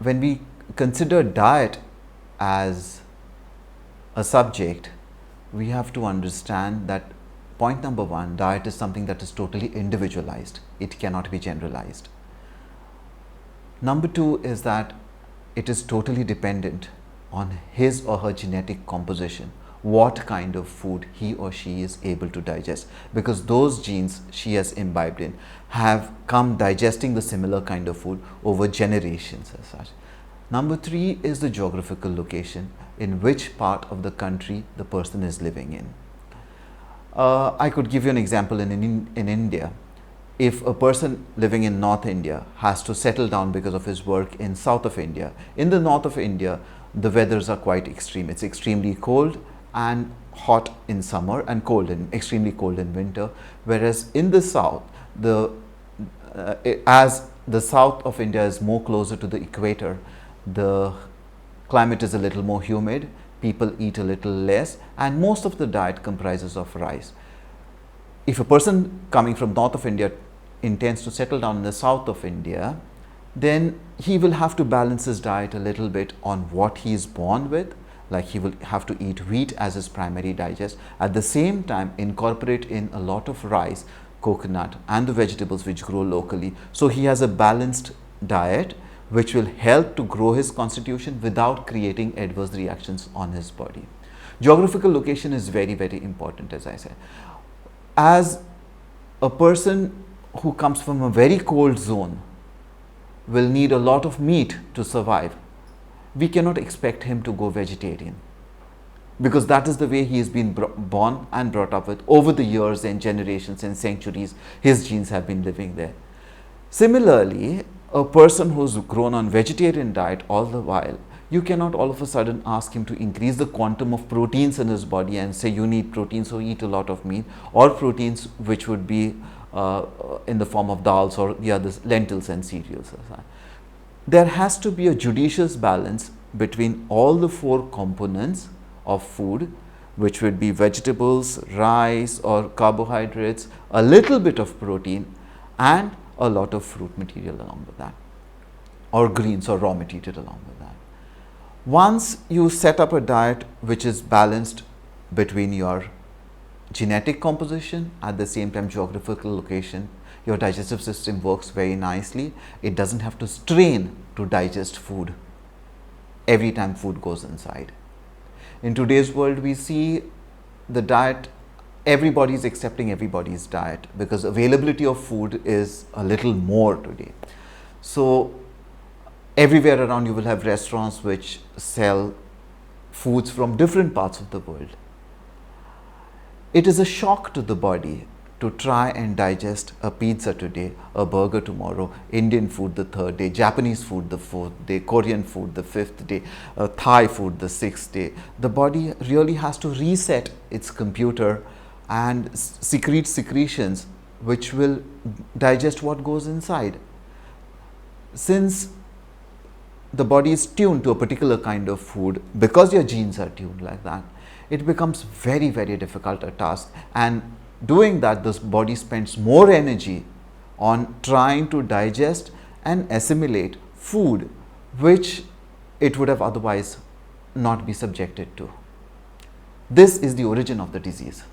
when we consider diet as a subject, we have to understand that point number one, diet is something that is totally individualized. It cannot be generalized. Number two is that it is totally dependent on his or her genetic composition, what kind of food he or she is able to digest, because those genes she has imbibed in have come digesting the similar kind of food over generations as such. Number three is the geographical location, in which part of the country the person is living in. I could give you an example in India. If a person living in North India has to settle down because of his work in South of India, in the North of India, the weathers are quite extreme. It's extremely cold and hot in summer and extremely cold in winter. Whereas in the South, as the South of India is more closer to the equator, the climate is a little more humid, people eat a little less, and most of the diet comprises of rice. If a person coming from North of India intends to settle down in the South of India, then he will have to balance his diet a little bit on what he is born with. Like, he will have to eat wheat as his primary digest. At the same time, incorporate in a lot of rice, coconut, and the vegetables which grow locally. So he has a balanced diet which will help to grow his constitution without creating adverse reactions on his body. Geographical location is very, very important, as I said. As a person who comes from a very cold zone will need a lot of meat to survive, we cannot expect him to go vegetarian, because that is the way he has been born and brought up with. Over the years and generations and centuries, his genes have been living there. Similarly, a person who's grown on vegetarian diet all the while, you cannot all of a sudden ask him to increase the quantum of proteins in his body and say you need protein, so eat a lot of meat, or proteins which would be in the form of dals or the others, lentils and cereals. There has to be a judicious balance between all the four components of food, which would be vegetables, rice or carbohydrates, a little bit of protein, and a lot of fruit material along with that, or greens or raw material along with that. Once you set up a diet which is balanced between your genetic composition, at the same time geographical location, your digestive system works very nicely. It doesn't have to strain to digest food every time food goes inside. In today's world, we see the diet, everybody is accepting everybody's diet because availability of food is a little more today. So everywhere around you will have restaurants which sell foods from different parts of the world. It is a shock to the body to try and digest a pizza today, a burger tomorrow, Indian food the third day, Japanese food the fourth day, Korean food the fifth day, Thai food the sixth day. The body really has to reset its computer and secrete secretions which will digest what goes inside. Since the body is tuned to a particular kind of food, because your genes are tuned like that, it becomes very, very difficult a task, and doing that, the body spends more energy on trying to digest and assimilate food which it would have otherwise not be subjected to. This is the origin of the disease.